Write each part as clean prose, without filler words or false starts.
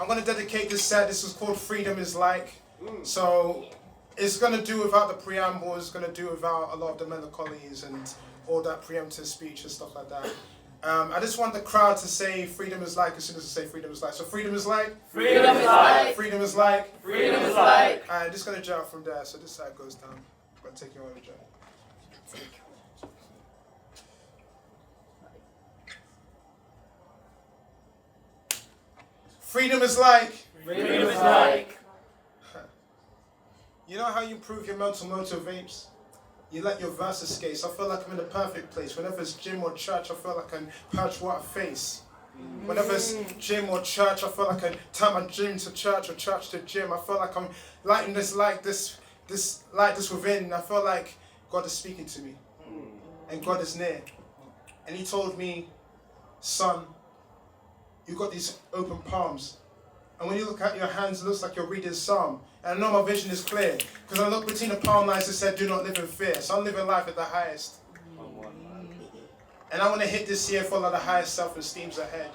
I'm going to dedicate this set. This is called Freedom is Like. So it's going to do without the preamble. It's going to do without a lot of the melancholies and all that preemptive speech and stuff like that. I just want the crowd to say freedom is like as soon as I say freedom is like. So freedom is like. Freedom is like. Freedom is like. Freedom is like. Alright, just going to jump from there. So this side goes down. I'm going to take you over, Joe. Freedom is like. Freedom is like. You know how you improve your mental motor vapes? You let your verse escape. So I feel like I'm in the perfect place. Whenever it's gym or church, I feel like I can patch what I face. Whenever it's gym or church, I feel like I can turn my gym to church or church to gym. I feel like I'm lighting this light, this within. I feel like God is speaking to me. And God is near. And he told me, son, you got these open palms. And when you look at your hands, it looks like you're reading Psalm. And I know my vision is clear. Because I look between the palm lines and said, do not live in fear. So I'm living life at the highest. And I want to hit this year full of the highest self-esteems ahead.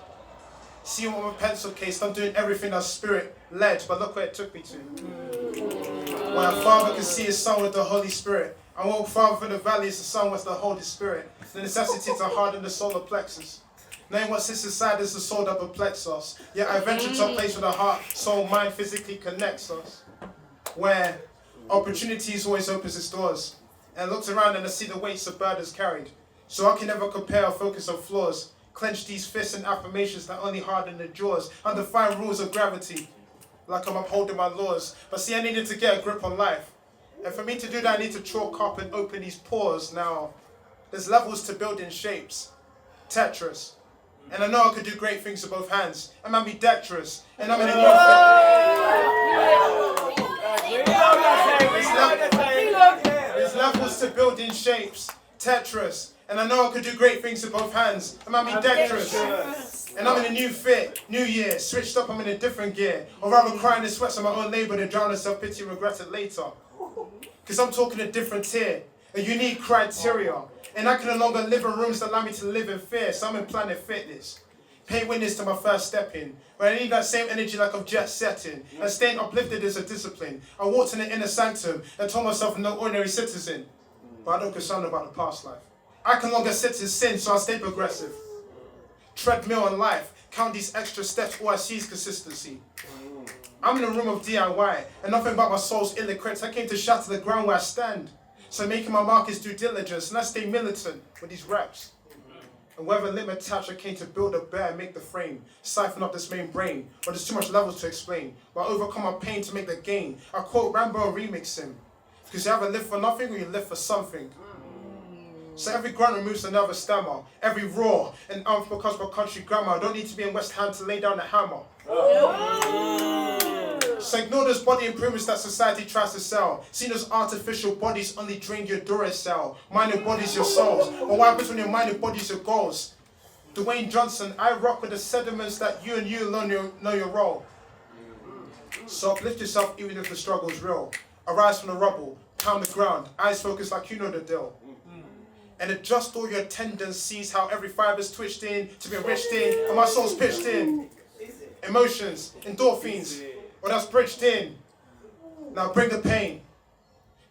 See on my pencil case, I'm doing everything that's spirit-led. But look where it took me to. When a father can see his son with the Holy Spirit. I won't father for the valley as the son was the Holy Spirit. The necessity to harden the solar plexus. Knowing what sits inside is the soul that perplexes us. Yet I venture to a place where the heart, soul, mind physically connects us. Where opportunities always opens its doors. And I looked around and I see the weights of burdens carried. So I can never compare or focus on flaws. Clench these fists and affirmations that only harden the jaws. Undefined rules of gravity. Like I'm upholding my laws. But see, I needed to get a grip on life. And for me to do that, I need to chalk up and open these pores. Now, there's levels to building shapes. Tetris. And I know I could do great things with both hands. I'm ambidextrous. And I'm in a new There's levels to building shapes. Tetris. And I know I could do great things with both hands. I'm ambidextrous. And I'm in a new fit, new year. Switched up, I'm in a different gear. Or rather crying the sweats of my own labor than drown in self-pity and regret it later. Because I'm talking a different tier. A unique criteria. And I can no longer live in rooms that allow me to live in fear. So I'm in Planet Fitness. Pay witness to my first step in. Where I need that same energy like I'm jet setting. And staying uplifted is a discipline. I walked in the inner sanctum and told myself I'm no ordinary citizen. But I don't concern about the past life. I can no longer sit in sin, so I stay progressive. Treadmill on life. Count these extra steps, all I see is consistency. I'm in a room of DIY. And nothing but my soul's ill-equipped. I came to shatter the ground where I stand. So making my mark is due diligence, and I stay militant with these reps. And whether limit attached, I came to build a bear and make the frame. Siphon up this main brain, but there's too much levels to explain. But I overcome my pain to make the gain. I quote Rambo and remix him. Because you either live for nothing or you live for something. So every grunt removes another stammer. Every roar and becomes my country grammar. I don't need to be in West Ham to lay down a hammer. So ignore those body improvements that society tries to sell. See those artificial bodies only drain your Duracell. Mind your body's your souls. Or what happens when your mind embodies your goals? Dwayne Johnson, I rock with the sediments that you and you alone know your role. So uplift yourself even if the struggle's real. Arise from the rubble, pound the ground, eyes focused like you know the deal. And adjust all your tendencies, how every fiber's twitched in to be enriched in, and my soul's pitched in. Emotions, endorphins, or that's bridged in. Now bring the pain,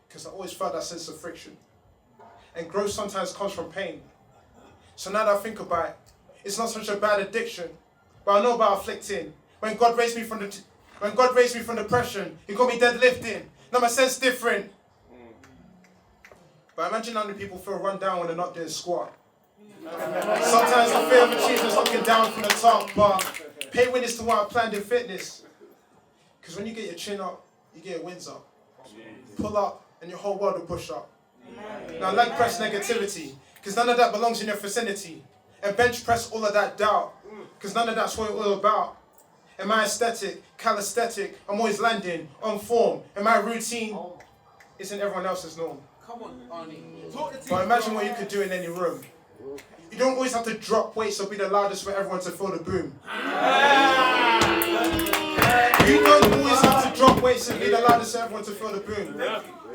because I always felt that sense of friction. And growth sometimes comes from pain. So now that I think about it, it's not such a bad addiction, but I know about afflicting. When God raised me from depression, He got me deadlifting. Now my sense different. But imagine how many people feel run down when they're not doing squat. Sometimes the fear of achievement is looking down from the top, but pay witness to what I planned in fitness. Because when you get your chin up, you get your wins up. Pull up, and your whole world will push up. Now leg press negativity, because none of that belongs in your vicinity. And bench press all of that doubt, because none of that's what it's all about. And my aesthetic, calisthenic, I'm always landing, on form. And my routine isn't everyone else's norm. Come on, Arnie. But imagine what you could do in any room. You don't always have to drop weights or be the loudest for everyone to feel the boom. You don't always have to drop weights and be the loudest for everyone to feel the boom.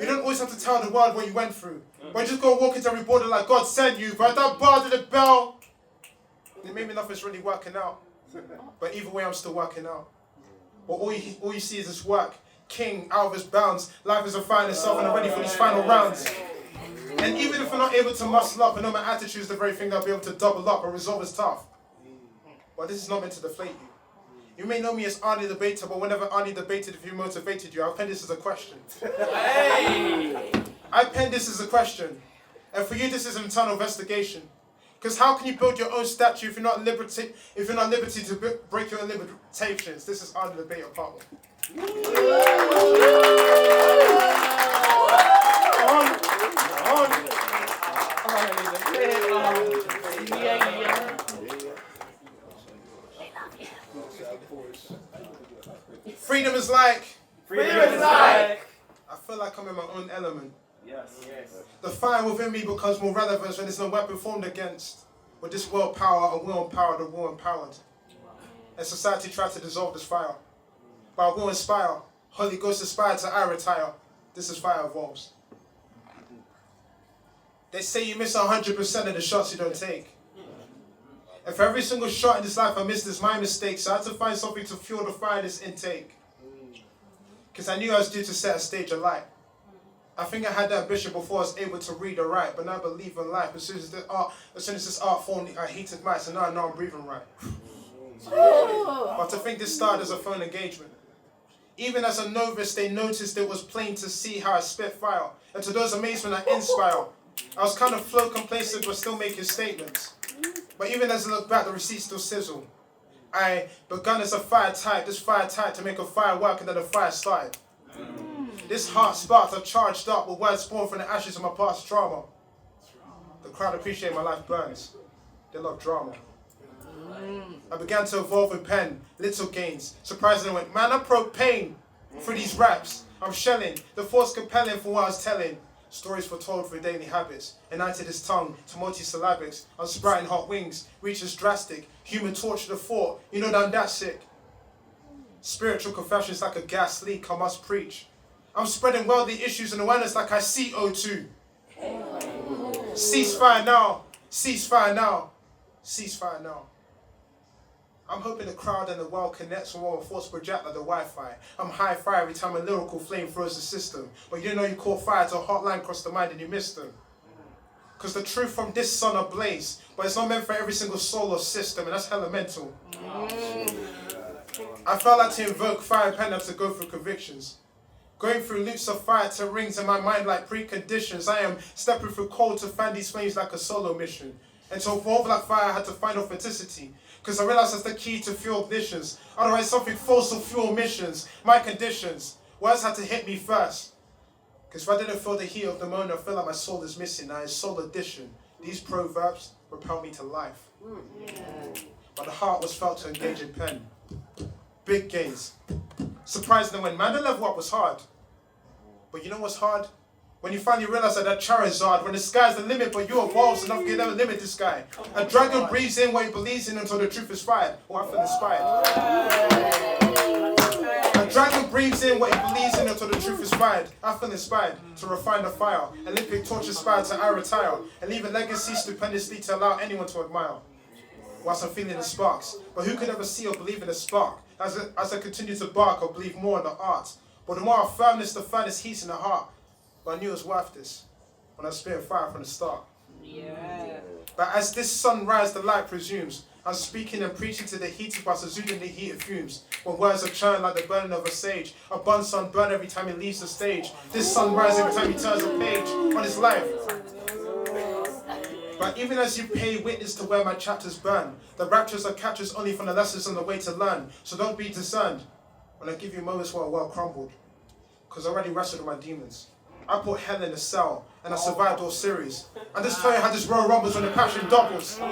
You don't always have to tell the world what you went through. But you just go walk into every border like God sent you. But that bar to the bell, it made me nothing's really working out. But either way, I'm still working out. But all you see is this work. King, out of his bounds. Life is a fire in itself and I'm ready for these final rounds. And even if we're not able to muscle up, I know my attitude is the very thing that'll be able to double up and resolve is tough. But this is not meant to deflate you. You may know me as Arnie the debater, but whenever Arnie debated, if you motivated you, I'll pen this as a question. I pen this as a question. And for you, this is an internal investigation. Because how can you build your own statue if you're not at liberty to break your own limitations? This is Arnie the debater part 1. Freedom is like. I feel like I'm in my own element. Yes. The fire within me becomes more relevant when there's no weapon formed against. With this world power, a will empowered, a will empowered. And society tried to dissolve this fire. But I will inspire. Holy Ghost inspired to I retire. This is fire evolves. They say you miss 100% of the shots you don't take. And for every single shot in this life I missed, is my mistake. So I had to find something to fuel the fire in this intake. Because I knew I was due to set a stage alight. I think I had that ambition before I was able to read or write, but now I believe in life. As soon as this art formed, I hated mice, and now I know I'm breathing right. But to think this started as a phone engagement. Even as a novice, they noticed it was plain to see how I spit fire. And to those amazement I inspire. I was kind of flow complacent, but still making statements. But even as I look back, the receipts still sizzle. I begun as a fire type, this fire type to make a fire work, and then the fire started. This heart sparked, I charged up with words born from the ashes of my past trauma. The crowd appreciate my life burns. They love drama. I began to evolve with pen, little gains. Surprisingly, I went, man, I propane through these raps. I'm shelling, the force compelling for what I was telling. Stories foretold through daily habits. United his tongue to multi-syllabics. I'm sprouting hot wings, reaches drastic. Human torture the thought, you know that I'm that sick. Spiritual confessions like a gas leak, I must preach. I'm spreading worldly issues and awareness like I CO2. Ceasefire now, ceasefire now, ceasefire now. I'm hoping the crowd and the world connects from a force project like the Wi-Fi. I'm high fire every time a lyrical flame throws the system. But you didn't know you caught fire to a hotline across the mind and you missed them. Because the truth from this sun ablaze, but it's not meant for every single solar system, and that's elemental. I felt like to invoke fire and pen to go through convictions. Going through loops of fire to rings in my mind like preconditions. I am stepping through cold to fan these flames like a solo mission. And to evolve like fire, I had to find authenticity. Because I realized that's the key to fuel ignitions. Otherwise, something fossil fuel missions. My conditions. Words had to hit me first. Because if I didn't feel the heat of the moment, I feel like my soul is missing. Now it's soul addition. These proverbs propel me to life. But the heart was felt to engage in pen. Big gains. Surprisingly, when man, the level up was hard. But you know what's hard? When you finally realize that Charizard, when the sky's the limit, but you evolve, so nothing can ever limit this guy. A dragon breathes in what he believes in until the truth is fired. Oh, I feel inspired. A dragon breathes in what he believes in until the truth is fired. I feel inspired to refine the fire. Olympic torch inspired to I retire. And leave a legacy stupendously to allow anyone to admire. Whilst I'm feeling the sparks. But who could ever see or believe in a spark? As I continue to bark, or believe more in the art. But the more I firmness, the furnace heats in the heart. But I knew it was worth this when I was spitting fire from the start. But as this sunrise, the light presumes, I'm speaking and preaching to the heated but exuding the heat of fumes. When words are churned like the burning of a sage. A bun sun burn every time he leaves the stage. This sunrise every time he turns a page on his life. But even as you pay witness to where my chapters burn, the raptures are captures only from the lessons on the way to learn. So don't be discerned when I give you moments where a world crumbled. Because I already wrestled with my demons. I put hell in a cell, and I survived all series. And this tell you how this road rumbles when the passion doubles. I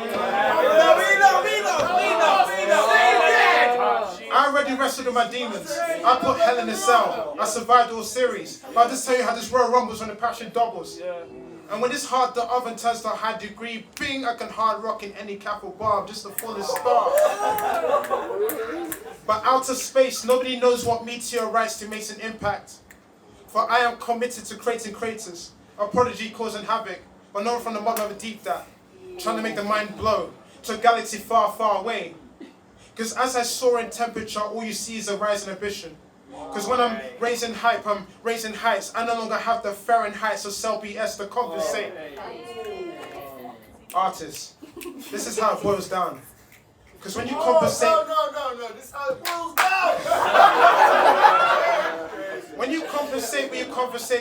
already wrestled with my demons. I put hell in a cell. I survived all series. But I just tell you how this road rumbles when the passion doubles. And when this heart the oven turns to a high degree, bing, I can hard rock in any capital bar, I'm just the fullest star. But outer space, nobody knows what meteorites to make an impact. For I am committed to creating craters, a prodigy causing havoc, but known from the mother of a deep that, trying to make the mind blow to a galaxy far, far away. Because as I soar in temperature, all you see is a rise in ambition. Because when I'm raising hype, I'm raising heights. I no longer have the Fahrenheit or sell BS to compensate. Artists, this is how it boils down. Because when you compensate... No, this is how it boils down! When you compensate,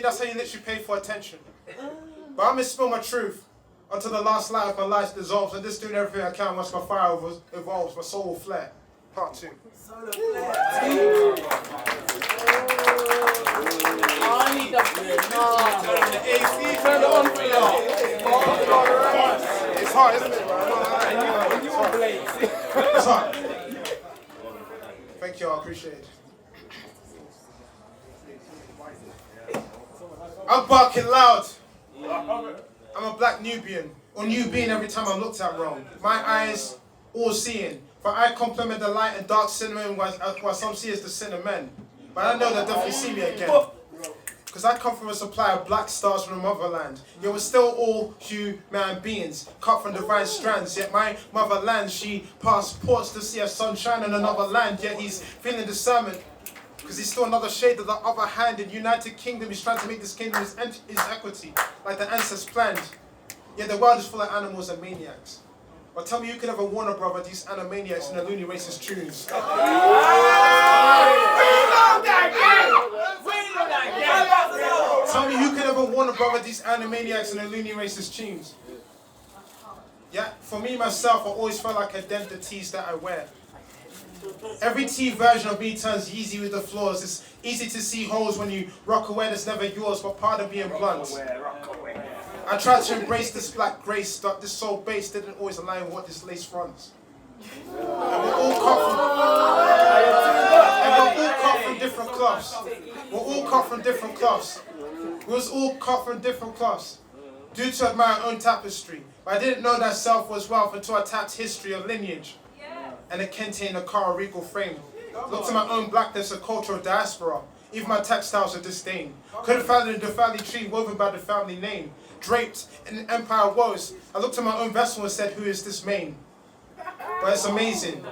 that's how you literally pay for attention. But I'm going to spill my truth until the last light of my life dissolves. I'm just doing everything I can once my fire evolves, my soul will flare. Part 2. Arnie the Turn the AC, turn it on for you. It's hard, isn't it, man? It's hard. Thank you, I appreciate it. I'm barking loud. I'm a black Nubian, or Nubian every time I'm looked at wrong. My eyes all seeing, for I complement the light and dark cinnamon while some see as the sin of men. But I know they'll definitely see me again. Because I come from a supply of black stars from the motherland. Yet we're still all human beings, cut from divine strands. Yet my motherland, she passports to see a sunshine in another land. Yet he's feeling discernment, because he's still another shade of the other hand. In United Kingdom, he's trying to make this kingdom his equity, like the ancestors planned. Yet the world is full of animals and maniacs. But tell me you could ever warn a brother these animaniacs in the loony racist tunes. Tell me you could ever warn a brother these animaniacs in the loony racist tunes. Yeah, for me myself, I always felt like identities that I wear. Every T version of me turns easy with the flaws. It's easy to see holes when you rock away that's never yours, but part of being blunt. I tried to embrace this black grace, but this soul base didn't always align with what this lace fronts. And we're all cut from different cloths. We're all cut from different cloths. We was all cut from different cloths. Due to admire our own tapestry. But I didn't know that self was wealth until I tapped history of lineage. And a kente in a car, a regal frame. Looked at my own blackness, a cultural diaspora. Even my textiles are disdain. Could have found in the family tree woven by the family name. Draped in empire woes. I looked at my own vessel and said, who is this main? But it's amazing.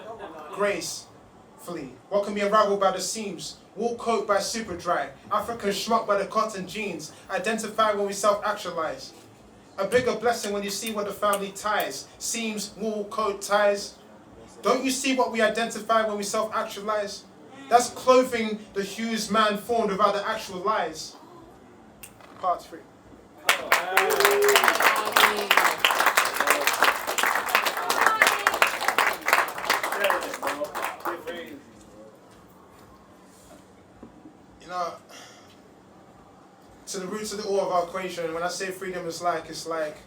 Gracefully. What can be unraveled by the seams? Wool coat by super dry. African schmuck by the cotton jeans. Identify when we self-actualize. A bigger blessing when you see what the family ties. Seams, wool, coat, ties. Don't you see what we identify when we self-actualize? That's clothing the hues man formed without the actual lies. Part 3. You know, to the roots of the all of our equation, when I say freedom is like, it's like,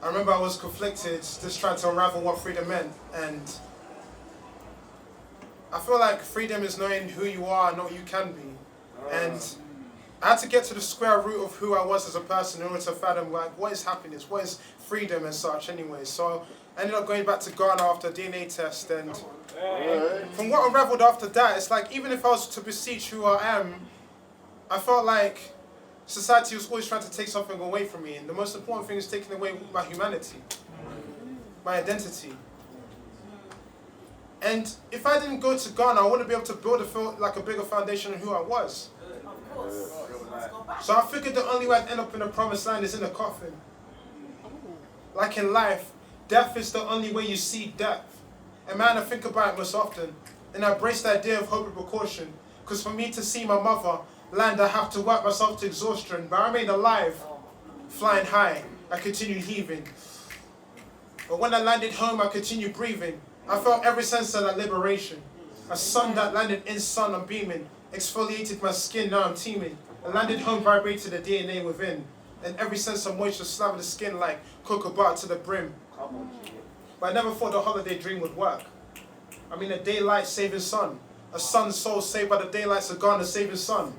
I remember I was conflicted, just trying to unravel what freedom meant, and I feel like freedom is knowing who you are and what you can be. And I had to get to the square root of who I was as a person in order to fathom, like, what is happiness, what is freedom and such anyway. So I ended up going back to Ghana after a DNA test, and from what unraveled after that, it's like, even if I was to beseech who I am, I felt like society was always trying to take something away from me, and the most important thing is taking away my humanity, my identity. And if I didn't go to Ghana, I wouldn't be able to build a bigger foundation on who I was. So I figured the only way I'd end up in the promised land is in a coffin. Like in life, death is the only way you see death. And man, I think about it most often, and I embrace the idea of hope and precaution. Because for me to see my mother land, I have to work myself to exhaustion. But I remained alive, flying high. I continued heaving. But when I landed home, I continued breathing. I felt every sense of that liberation. A sun that landed in sun, I'm beaming. Exfoliated my skin, now I'm teeming. I landed home, vibrated the DNA within. And every sense of moisture slapped the skin like cocoa butter to the brim. But I never thought the holiday dream would work. I mean, a daylight saving sun. A sun's soul saved by the daylights of Ghana saving sun.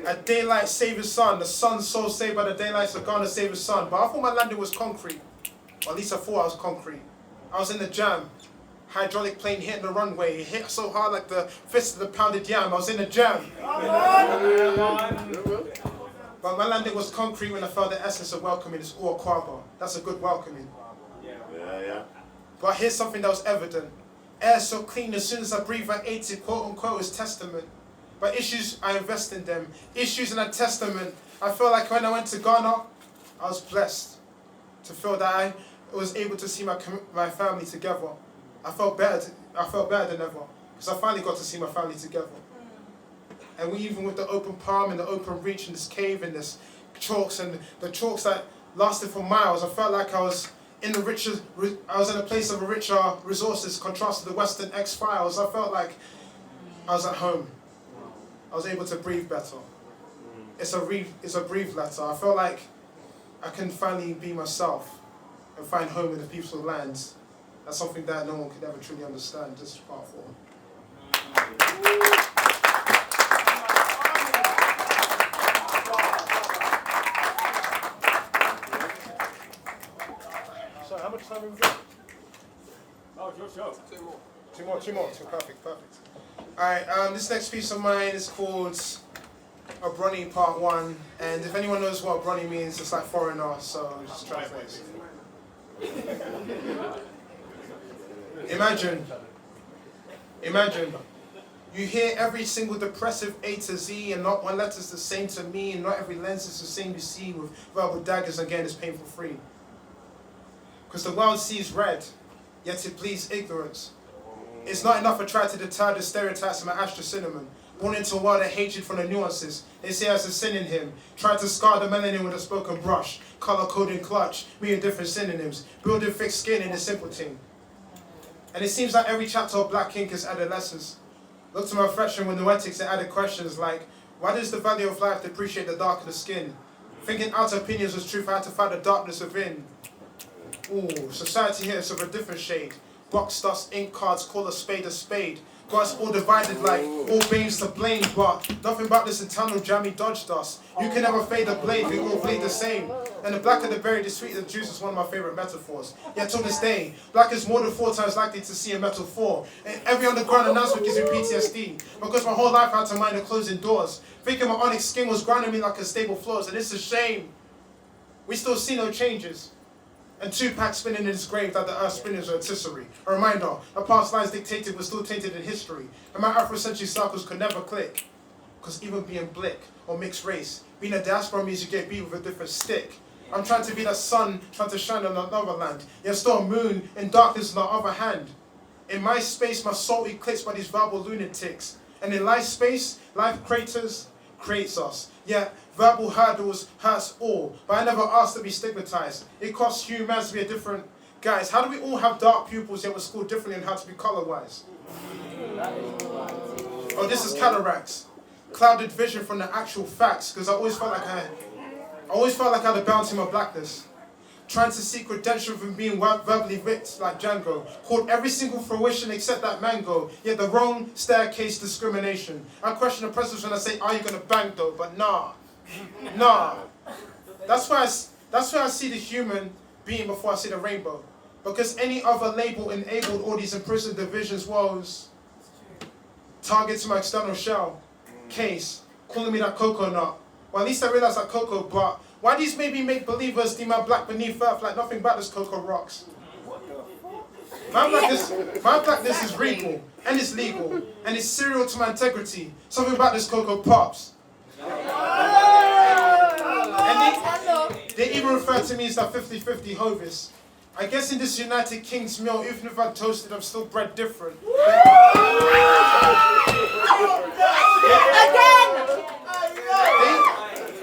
A daylight saving sun. The sun's soul saved by the daylights of Ghana saving sun. But I thought my landing was concrete. Or at least I thought I was concrete. I was in the jam. Hydraulic plane hitting the runway. It hit so hard like the fist of the pounded yam. I was in the jam. But my landing was concrete when I felt the essence of welcoming. It's all quaba. That's a good welcoming. Yeah. But here's something that was evident. Air so clean, as soon as I breathe, I ate it, quote unquote, is testament. But issues, I invest in them. Issues in a testament. I feel like when I went to Ghana, I was blessed to feel that I was able to see my family together. I felt better than ever, because I finally got to see my family together. And we, even with the open palm and the open reach in this cave and this chalks and the chalks that lasted for miles, I felt like I was in a place of richer resources, contrast to the Western X-Files. I felt like I was at home. I was able to breathe better. It's a breathe letter. I felt like I can finally be myself and find home in the peaceful lands. That's something that no one could ever truly understand. This is part 4. So how much time have we got? Oh, it's your show. Two more. Perfect. Alright, this next piece of mine is called Brony Part 1. And if anyone knows what Brony means, it's like foreigner, so just translate. Imagine, you hear every single depressive A to Z, and not one letter's the same to me, and not every lens is the same you see, with verbal daggers again is painful free. Because the world sees red, yet it bleeds ignorance. It's not enough I try to deter the stereotypes of my Astra cinnamon. Born into a world of hatred from the nuances. They say as a sin in him. Try to scar the melanin with a spoken brush. Color coding clutch, me in different synonyms. Building thick skin in a simple thing. And it seems like every chapter of Black Ink is adolescence. Look to my reflection with noetics and added questions like, why does the value of life depreciate the dark of the skin? Thinking outer opinions was truth, I had to fight the darkness within. Ooh, society here is of a different shade. Box dust, ink cards, call a spade a spade. Got us all divided like all beings to blame, but nothing about this internal jammy dodged us. You can never fade the blade, we all bleed the same. And the blacker the berry, the sweeter the juice is one of my favorite metaphors. Yet till this day, black is more than 4 times likely to see a metal 4. And every underground announcement gives me PTSD. Because my whole life I had to mind the closing doors. Thinking my onyx skin was grinding me like a stable floors, and it's a shame. We still see no changes. And Tupac spinning in his grave that the earth spinners are rotisserie. A reminder, our past lives dictated was still tainted in history. And my Afrocentric circles could never click. Because even being blick or mixed race, being a diaspora means you get beat with a different stick. I'm trying to be that sun, trying to shine on another land. Yet still a moon in darkness on the other hand. In my space, my soul eclipsed by these verbal lunatics. And in life space, life craters creates us. Yeah, verbal hurdles hurts all, but I never asked to be stigmatized. It costs humans to be a different. Guys, how do we all have dark pupils yet we're schooled differently on how to be color-wise? Oh, this is cataracts. Clouded vision from the actual facts, because I always felt like I had a bounty in my blackness. Trying to seek credential from being verbally ripped like Django. Called every single fruition except that mango. Yet the wrong staircase discrimination. I question the presence when I say, are you going to bang though? But nah. That's why I see the human being before I see the rainbow. Because any other label enabled all these imprisoned divisions woes. Target to my external shell. Case. Calling me that cocoa nut. Well, at least I realize that cocoa, but why these maybe make believers deem my black beneath earth like nothing but this cocoa rocks? My blackness is regal, and it's legal, and it's serial to my integrity. Something about this cocoa pops. And they even refer to me as that 50-50 Hovis. I guess in this United King's meal, even if I'm toasted, I'm still bred different.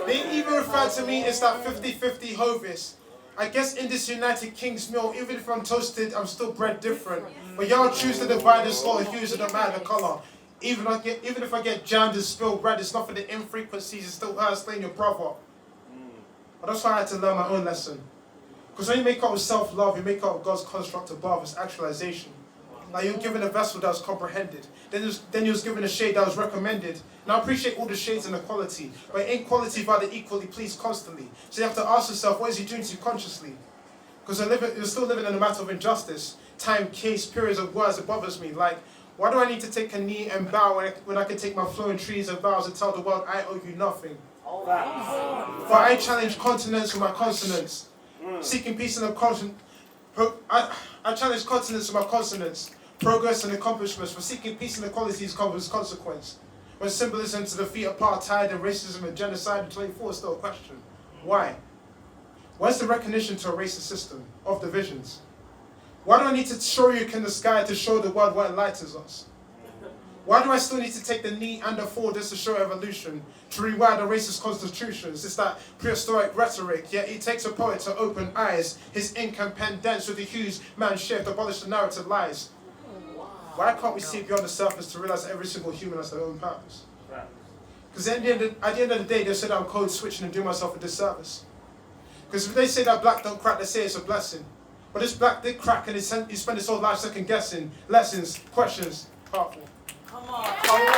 They even refer to me as that 50-50 Hovis. I guess in this United King's meal, even if I'm toasted, I'm still bred different. But y'all choose to divide and slaughter hues, it don't matter the color. Even if I get jammed and spilled bread, it's not for the infrequencies, it's still her slaying your brother. But that's why I had to learn my own lesson. Because when you make up with self-love, you make up with God's construct above, it's actualization. Like you're given a vessel that was comprehended. Then you was given a shade that was recommended. And I appreciate all the shades and the quality. But in quality, by the equally pleased constantly. So you have to ask yourself, what is he doing to you consciously? Because you're still living in a matter of injustice. Time, case, periods of words, it bothers me. Like, why do I need to take a knee and bow when I can take my flowing trees and vows and tell the world I owe you nothing? For I challenge continents with my consonants. Seeking peace in the continent. I challenge continents with my consonants. Progress and accomplishments. For seeking peace and equality comes with consequence. When symbolism to defeat apartheid and racism and genocide in 24 is still a question. Why? Where's the recognition to a racist system of divisions? Why do I need to show you in the sky to show the world what enlightens us? Why do I still need to take the knee and the fall just to show evolution? To rewire the racist constitutions? It's that prehistoric rhetoric, yet it takes a poet to open eyes. His ink and pen dense with the hues, man shift, abolish the narrative lies. Why can't we see beyond the surface to realize that every single human has their own purpose? Because at the end of the day, they say that I'm code switching and doing myself a disservice. Because if they say that black don't crack, they say it's a blessing. But this black did crack and he spent his whole life second guessing. Lessons, questions, powerful. Come on. Come on.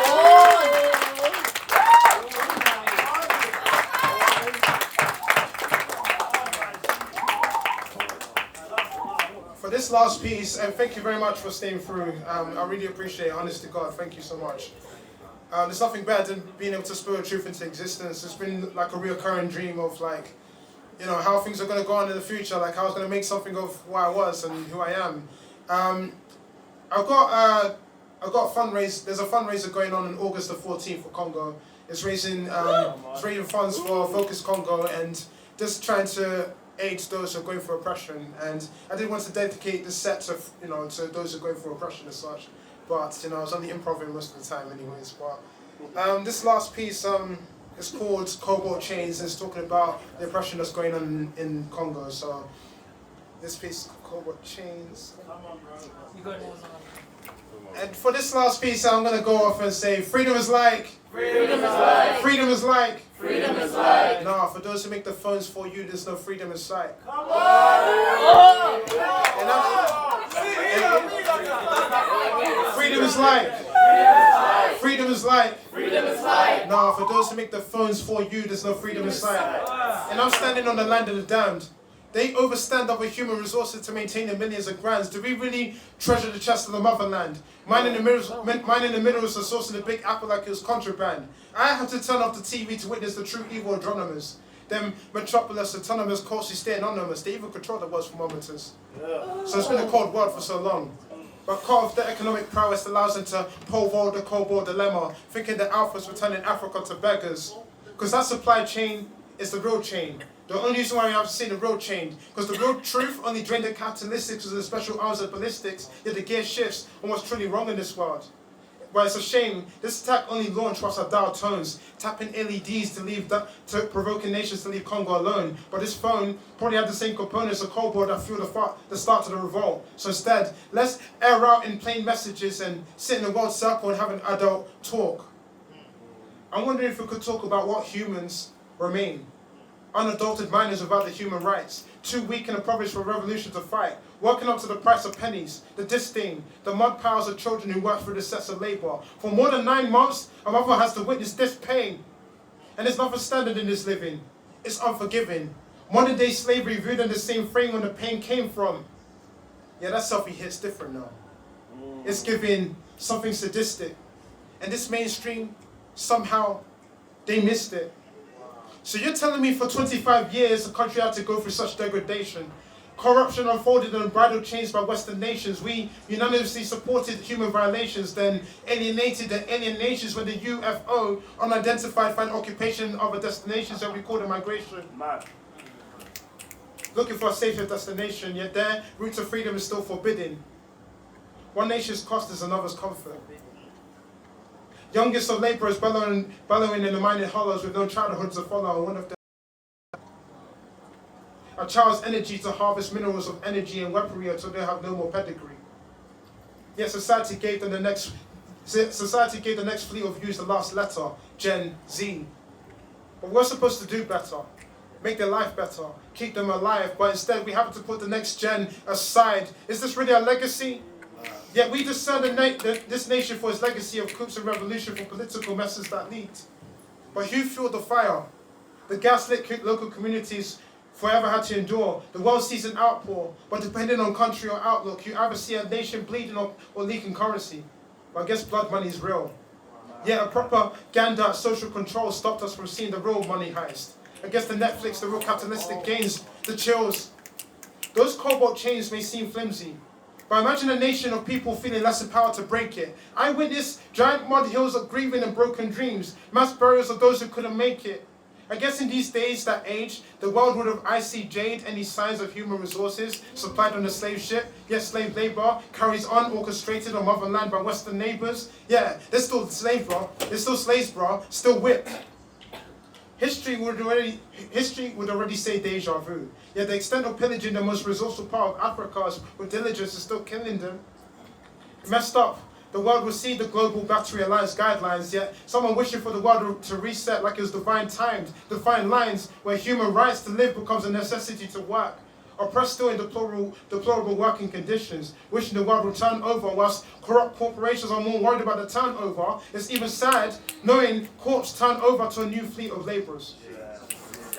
For this last piece, and thank you very much for staying through. I really appreciate it, honest to God. Thank you so much. There's nothing better than being able to spill the truth into existence. It's been like a reoccurring dream of like, you know, how things are going to go on in the future, like how I was going to make something of who I was and who I am. I've got a fundraiser. There's a fundraiser going on August the 14th for Congo. It's raising funds for Focus Congo and just trying to aid those who are going through oppression. And I didn't want to dedicate this set to, you know, to those who are going through oppression as such. But, you know, I was only improvising most of the time anyways. But this last piece is called Cobalt Chains, and it's talking about the oppression that's going on in Congo. So this piece is called Cobalt Chains. And for this last piece, I'm going to go off and say, freedom is like. Freedom is like. Freedom is like. Freedom is like. No, for those who make the phones for you, there's no freedom in sight. Come on. Freedom is like. Freedom is like. Freedom is like. No, for those who make the phones for you, there's no freedom in sight. And I'm standing on the land of the damned. They overstand other human resources to maintain the millions of grands. Do we really treasure the chest of the motherland? Mine in the middle is the source of the big apple like it was contraband. I had to turn off the TV to witness the true evil astronomers. Them metropolis autonomous course who stay anonymous. They even control the world's thermometers. So it's been a cold world for so long. But cut off the economic prowess allows them to pole vault the cobalt dilemma, thinking the alphas were turning Africa to beggars. Because that supply chain is the real chain. The only reason why we have to see the road change, because the real truth only drained the capitalistics with the special arms of ballistics, yet the gear shifts on what's truly wrong in this world. Well, it's a shame, this attack only launched whilst our dial tones, tapping LEDs to provoking nations to leave Congo alone. But this phone probably had the same components of cobalt that fueled the start of the revolt. So instead, let's air out in plain messages and sit in a world circle and have an adult talk. I'm wondering if we could talk about what humans remain. Unadulterated miners without the human rights, too weak and impoverished for revolution to fight, working up to the price of pennies, the disdain, the mud piles of children who work through the sets of labor. For more than 9 months, a mother has to witness this pain. And there's nothing standard in this living. It's unforgiving. Modern day slavery viewed in the same frame when the pain came from. Yeah, that selfie hits different now. It's giving something sadistic. And this mainstream, somehow, they missed it. So you're telling me for 25 years the country had to go through such degradation? Corruption unfolded in unbridled chains by Western nations. We unanimously supported human violations, then alienated the alien nations when the UFO, unidentified, find occupation in other destinations that we call the migration. Looking for a safer destination, yet their route to freedom is still forbidden. One nation's cost is another's comfort. Youngest of laborers bellowing in the mining hollows with no childhood to follow. One of them, a child's energy to harvest minerals of energy and weaponry until they have no more pedigree. Yet society gave the next fleet of youth the last letter, Gen Z. But we're supposed to do better, make their life better, keep them alive. But instead, we have to put the next gen aside. Is this really our legacy? Yet we discern this nation for its legacy of coups and revolution for political messes that lead. But who fueled the fire? The gaslit local communities forever had to endure. The world sees an outpour, but depending on country or outlook, you either see a nation bleeding or leaking currency. Well, I guess blood money is real. Yet a propaganda social control stopped us from seeing the real money heist. I guess the Netflix, the real capitalistic gains, the chills. Those cobalt chains may seem flimsy, but imagine a nation of people feeling less empowered to break it. I witnessed giant mud hills of grieving and broken dreams, mass burials of those who couldn't make it. I guess in these days, that age, the world would have ICJ'd any signs of human resources supplied on the slave ship, yet slave labor carries on orchestrated on motherland by Western neighbors. Yeah, there's still slaves, bro. There's still slaves, bro. Still whipped. History would already say deja vu. Yet the extent of pillaging the most resourceful part of Africa with diligence is still killing them. Messed up. The world will see the Global Battery Alliance guidelines, yet someone wishing for the world to reset like it was divine timed, defined lines where human rights to live becomes a necessity to work. Oppressed still in deplorable working conditions, wishing the world would turn over whilst corrupt corporations are more worried about the turnover. It's even sad knowing courts turn over to a new fleet of labourers.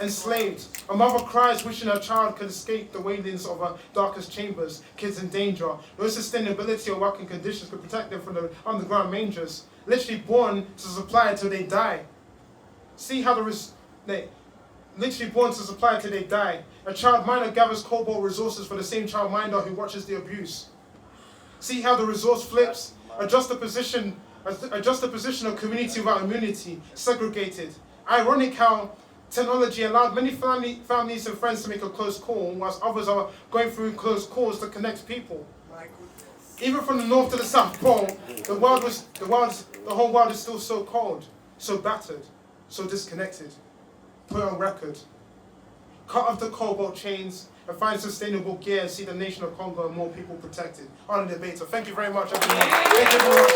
Enslaved. A mother cries wishing her child could escape the wailings of her darkest chambers. Kids in danger. No sustainability or working conditions could protect them from the underground mangers. Literally born to supply till they die. See how literally born to supply till they die. A child miner gathers cobalt resources for the same child miner who watches the abuse. See how the resource flips. Adjust the position of community without immunity. Segregated. Ironic how technology allowed many families and friends to make a close call, whilst others are going through close calls to connect people. Even from the north to the south pole, the whole world is still so cold, so battered, so disconnected. Put on record. Cut off the cobalt chains and find sustainable gear and see the nation of Congo and more people protected. Arnie debater. Thank you very much, everyone. Thank you very much.